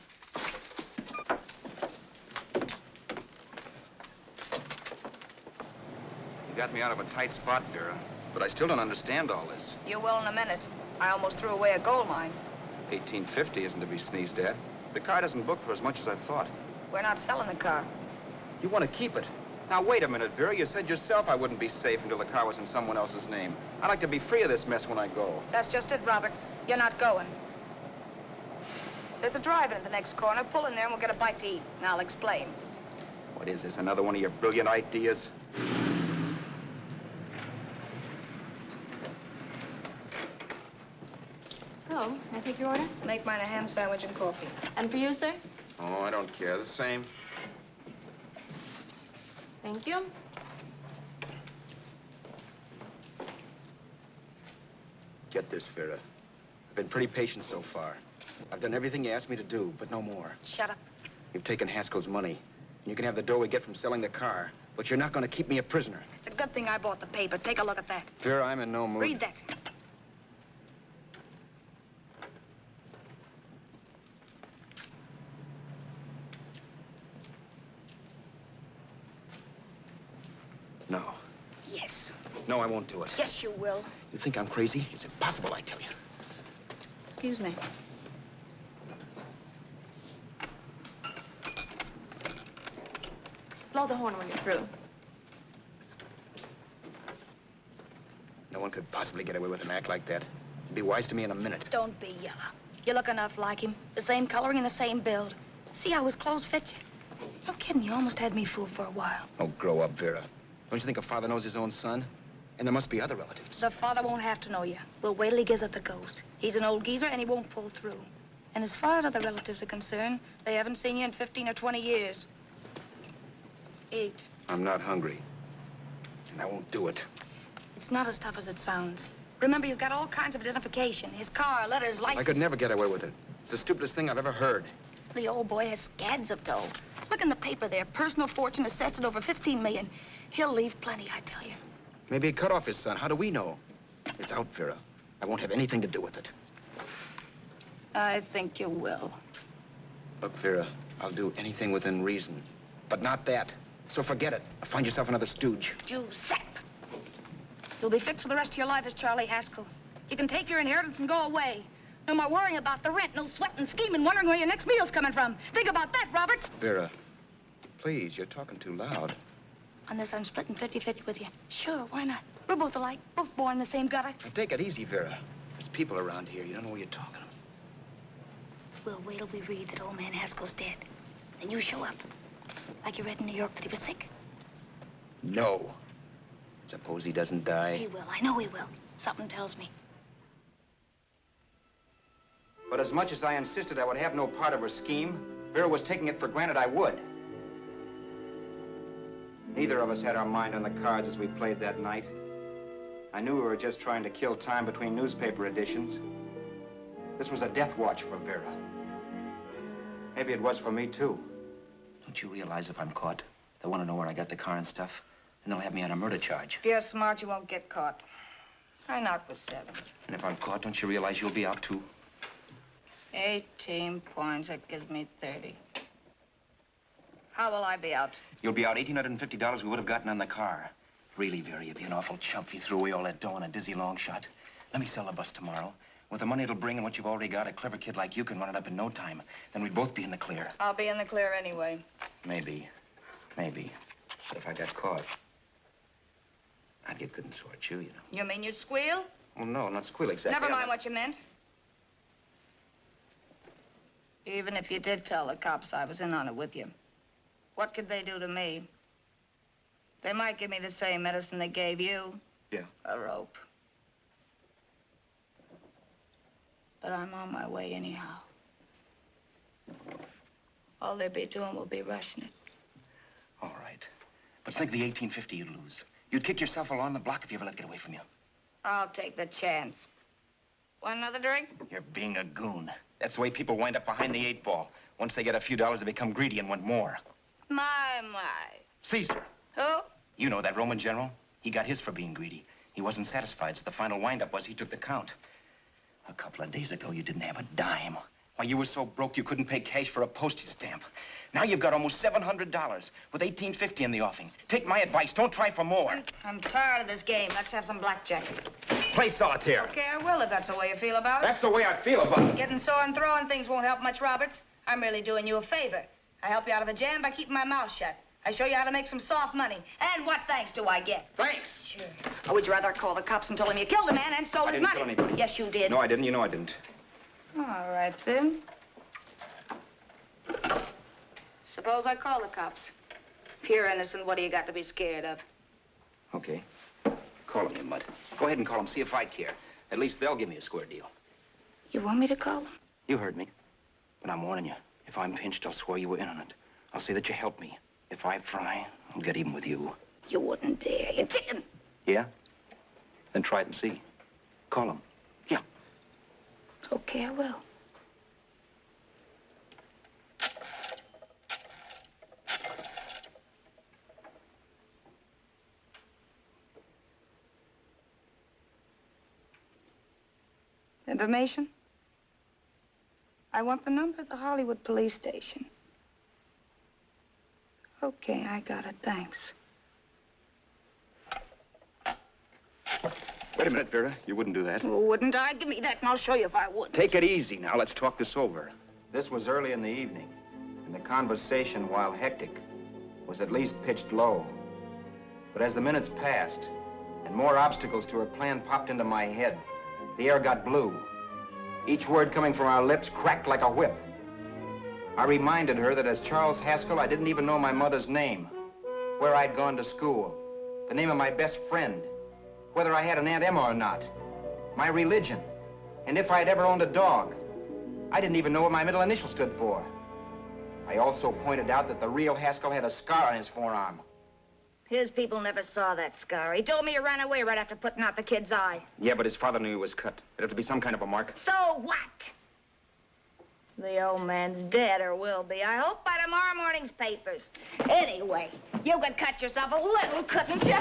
You got me out of a tight spot, Vera. But I still don't understand all this.
You will in a minute. I almost threw away a gold mine.
1850 isn't to be sneezed at. The car doesn't book for as much as I thought.
We're not selling the car.
You want to keep it. Now, wait a minute, Vera. You said yourself I wouldn't be safe until the car was in someone else's name. I'd like to be free of this mess when I go.
That's just it, Roberts. You're not going. There's a drive-in at the next corner. Pull in there and we'll get a bite to eat. And I'll explain.
What is this, another one of your brilliant ideas?
Oh, may I take your order?
Make mine a ham sandwich and coffee.
And for you, sir?
Oh, I don't care. The same.
Thank you.
Get this, Vera. I've been pretty patient so far. I've done everything you asked me to do, but no more.
Shut up.
You've taken Haskell's money. And you can have the dough we get from selling the car. But you're not going to keep me a prisoner.
It's a good thing I bought the paper. Take a look at that.
Vera, I'm in no mood.
Read that.
No.
Yes.
No, I won't do it.
Yes, you will.
You think I'm crazy? It's impossible, I tell you.
Excuse me. Blow the horn when you're through.
No one could possibly get away with an act like that. It'd be wise to me in a minute.
Don't be yellow. You look enough like him. The same coloring and the same build. See how his clothes fit you? No kidding, you almost had me fooled for a while.
Oh, grow up, Vera. Don't you think a father knows his own son? And there must be other relatives.
The father won't have to know you. We'll wait till he gives up the ghost. He's an old geezer and he won't pull through. And as far as other relatives are concerned, they haven't seen you in 15 or 20 years. Eat.
I'm not hungry. And I won't do it.
It's not as tough as it sounds. Remember, you've got all kinds of identification. His car, letters, license.
I could never get away with it. It's the stupidest thing I've ever heard.
The old boy has scads of dough. Look in the paper there. Personal fortune assessed at over 15 million. He'll leave plenty, I tell you.
Maybe he cut off his son. How do we know? It's out, Vera. I won't have anything to do with it.
I think you will.
Look, Vera, I'll do anything within reason. But not that. So forget it. Find yourself another stooge.
Giuseppe. You'll be fixed for the rest of your life as Charlie Haskell. You can take your inheritance and go away. No more worrying about the rent, no sweating, scheming, wondering where your next meal's coming from. Think about that, Roberts.
Vera, please, you're talking too loud.
On this, I'm splitting 50-50 with you. Sure, why not? We're both alike, both born in the same gutter.
Now, take it easy, Vera. There's people around here. You don't know what you're talking about.
We'll wait till we read that old man Haskell's dead. And you show up. Like you read in New York that he was sick.
No. Suppose he doesn't die?
He will. I know he will. Something tells me.
But as much as I insisted I would have no part of her scheme, Vera was taking it for granted I would. Neither of us had our mind on the cards as we played that night. I knew we were just trying to kill time between newspaper editions. This was a death watch for Vera. Maybe it was for me, too.
Don't you realize if I'm caught, they'll want to know where I got the car and stuff, and they'll have me on a murder charge.
If you're smart, you won't get caught. I knock with 7.
And if I'm caught, don't you realize you'll be out, too?
18 points, that gives me 30. How will I be out?
You'll be out $1,850 we would have gotten on the car. Really, Vera, you'd be an awful chump if you threw away all that dough on a dizzy long shot. Let me sell the bus tomorrow. With the money it'll bring and what you've already got, a clever kid like you can run it up in no time. Then we'd both be in the clear.
I'll be in the clear anyway.
Maybe. Maybe. But if I got caught, I'd get good and sore at you, you know.
You mean you'd squeal?
Oh, no, not squeal exactly.
Never mind what you meant. Even if you did tell the cops I was in on it with you, what could they do to me? They might give me the same medicine they gave you.
Yeah.
A rope. But I'm on my way anyhow. All they'll be doing will be rushing it.
All right. But think of the $1,850 you'd lose. You'd kick yourself along the block if you ever let it get away from you.
I'll take the chance. Want another drink?
You're being a goon. That's the way people wind up behind the 8 ball. Once they get a few dollars, they become greedy and want more.
My.
Caesar.
Who?
You know that Roman general? He got his for being greedy. He wasn't satisfied, so the final wind-up was he took the count. A couple of days ago, you didn't have a dime. Why, you were so broke you couldn't pay cash for a postage stamp. Now you've got almost $700 with $1,850 in the offing. Take my advice. Don't try for more.
I'm tired of this game. Let's have some blackjack.
Play solitaire.
Okay, I will if that's the way you feel about it.
That's the way I feel about it.
Getting sore and throwing things won't help much, Roberts. I'm really doing you a favor. I help you out of a jam by keeping my mouth shut. I show you how to make some soft money. And what thanks do I get?
Thanks.
Sure. Or would you rather call the cops and tell them you killed a man and stole his money?
I didn't kill anybody.
Yes, you did.
No, I didn't. You know I didn't.
All right, then. Suppose I call the cops. If you're innocent, what do you got to be scared of?
Okay. Call him, you mutt. Go ahead and call him, see if I care. At least they'll give me a square deal.
You want me to call them?
You heard me. But I'm warning you. If I'm pinched, I'll swear you were in on it. I'll say that you helped me. If I fry, I'll get even with you.
You wouldn't dare. You didn't.
Yeah? Then try it and see. Call him. Yeah.
Okay, I will. Information? I want the number of the Hollywood police station. Okay, I got it. Thanks.
Wait a minute, Vera. You wouldn't do that.
Wouldn't I? Give me that and I'll show you if I would.
Take it easy now. Let's talk this over.
This was early in the evening, and the conversation, while hectic, was at least pitched low. But as the minutes passed, and more obstacles to her plan popped into my head, the air got blue. Each word coming from our lips cracked like a whip. I reminded her that as Charles Haskell, I didn't even know my mother's name, where I'd gone to school, the name of my best friend, whether I had an Aunt Emma or not, my religion, and if I'd ever owned a dog. I didn't even know what my middle initial stood for. I also pointed out that the real Haskell had a scar on his forearm.
His people never saw that scar. He told me he ran away right after putting out the kid's eye.
Yeah, but his father knew he was cut. It'd have to be some kind of a mark.
So what? The old man's dead, or will be. I hope by tomorrow morning's papers. Anyway, you could cut yourself a little, couldn't you?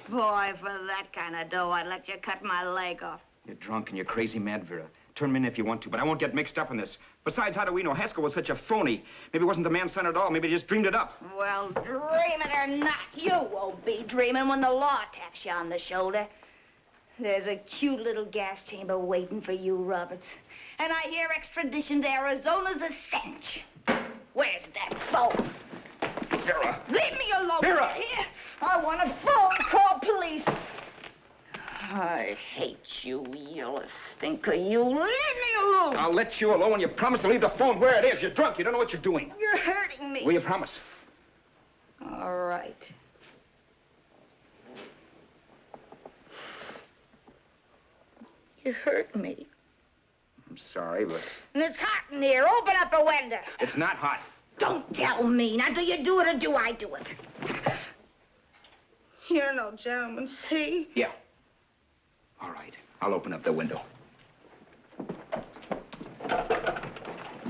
Boy, for that kind of dough, I'd let you cut my leg off.
You're drunk and you're crazy mad, Vera. Turn me in if you want to, but I won't get mixed up in this. Besides, how do we know? Haskell was such a phony. Maybe he wasn't the man's son at all. Maybe he just dreamed it up.
Well, dream it or not, you won't be dreaming when the law taps you on the shoulder. There's a cute little gas chamber waiting for you, Roberts. And I hear extradition to Arizona's a cinch. Where's that phone?
Vera!
Leave me alone.
Vera!
Here. I want a phone call, police. I hate you yellow stinker. You leave me alone.
I'll let you alone when you promise to leave the phone where it is. You're drunk. You don't know what you're doing.
You're hurting me.
Will you promise?
All right. You hurt me.
I'm sorry, but...
And it's hot in here. Open up a window.
It's not hot.
Don't tell me. Now, do you do it or do I do it? You're no gentleman, see?
Yeah. All right. I'll open up the window.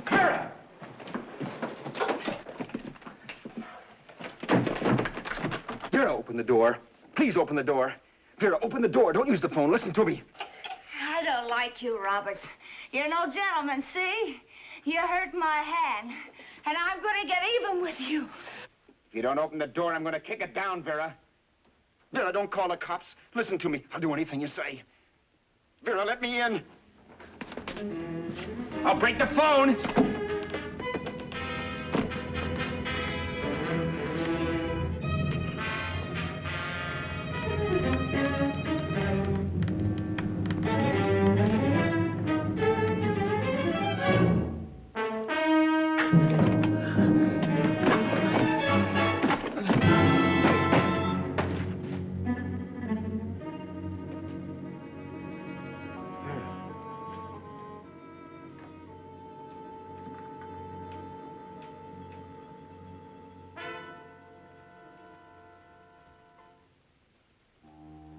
Vera! Vera, open the door. Please open the door. Vera, open the door. Don't use the phone. Listen to me.
I don't like you, Roberts. You're no gentleman, see? You hurt my hand, and I'm going to get even with you.
If you don't open the door, I'm going to kick it down, Vera. Vera, don't call the cops. Listen to me. I'll do anything you say. Vera, let me in. I'll break the phone.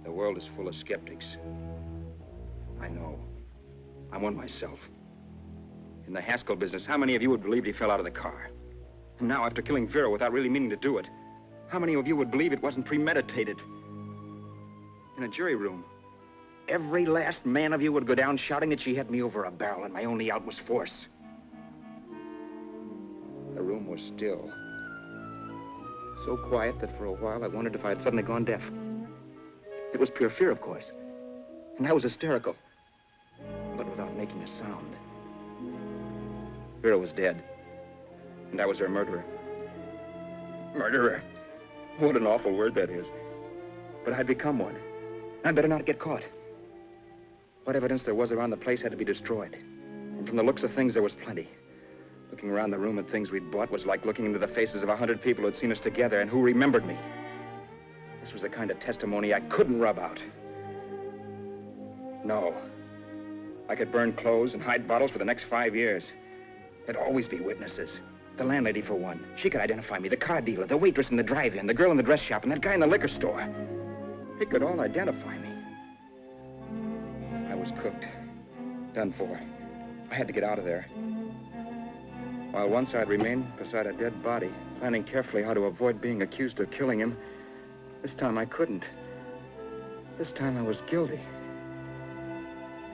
The world is full of skeptics. I know. I'm one myself. In the Haskell business, how many of you would believe he fell out of the car? And now, after killing Vera without really meaning to do it, how many of you would believe it wasn't premeditated? In a jury room, every last man of you would go down shouting that she had me over a barrel and my only out was force. The room was still. So quiet that for a while I wondered if I had suddenly gone deaf. It was pure fear, of course. And I was hysterical. But without making a sound. Vera was dead. And I was her murderer. Murderer? What an awful word that is. But I'd become one. I'd better not get caught. What evidence there was around the place had to be destroyed. And from the looks of things, there was plenty. Looking around the room at things we'd bought was like looking into the faces of 100 people who'd seen us together and who remembered me. This was the kind of testimony I couldn't rub out. No. I could burn clothes and hide bottles for the next 5 years. There'd always be witnesses. The landlady, for one. She could identify me. The car dealer, the waitress in the drive-in, the girl in the dress shop, and that guy in the liquor store. They could all identify me. I was cooked. Done for. I had to get out of there. While once I'd remained beside a dead body, planning carefully how to avoid being accused of killing him, this time I couldn't. This time I was guilty.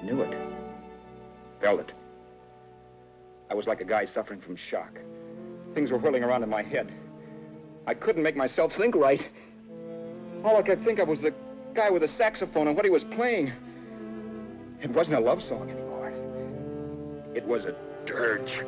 Knew it. Felt it. I was like a guy suffering from shock. Things were whirling around in my head. I couldn't make myself think right. All I could think of was the guy with the saxophone and what he was playing. It wasn't a love song anymore. It was a dirge.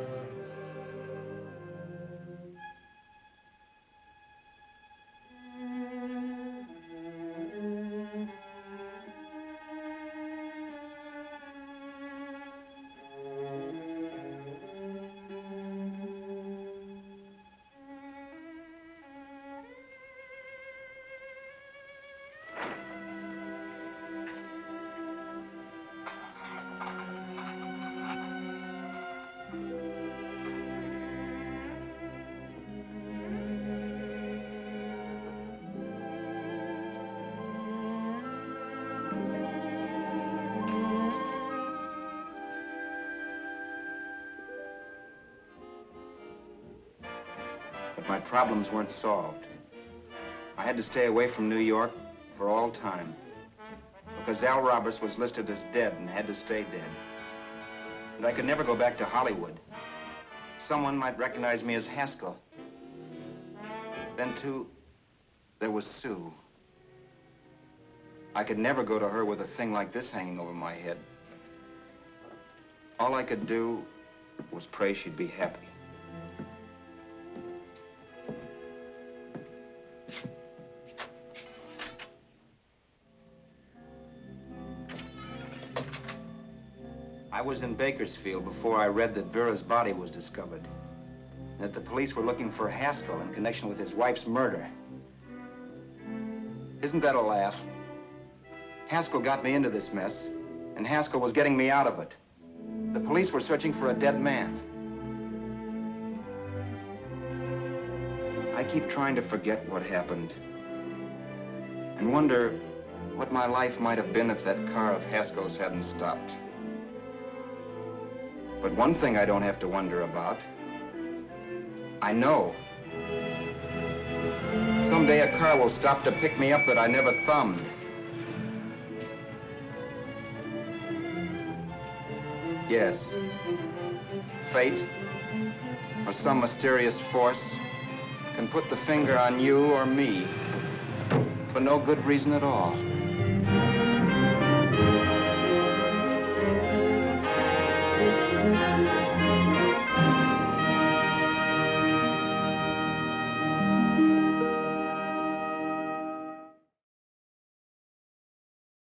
My problems weren't solved. I had to stay away from New York for all time. Because Al Roberts was listed as dead and had to stay dead. And I could never go back to Hollywood. Someone might recognize me as Haskell. Then, too, there was Sue. I could never go to her with a thing like this hanging over my head. All I could do was pray she'd be happy. I was in Bakersfield before I read that Vera's body was discovered. And that the police were looking for Haskell in connection with his wife's murder. Isn't that a laugh? Haskell got me into this mess, and Haskell was getting me out of it. The police were searching for a dead man. I keep trying to forget what happened and wonder what my life might have been if that car of Haskell's hadn't stopped. But one thing I don't have to wonder about. I know. Someday a car will stop to pick me up that I never thumbed. Yes. Fate, or some mysterious force, can put the finger on you or me for no good reason at all.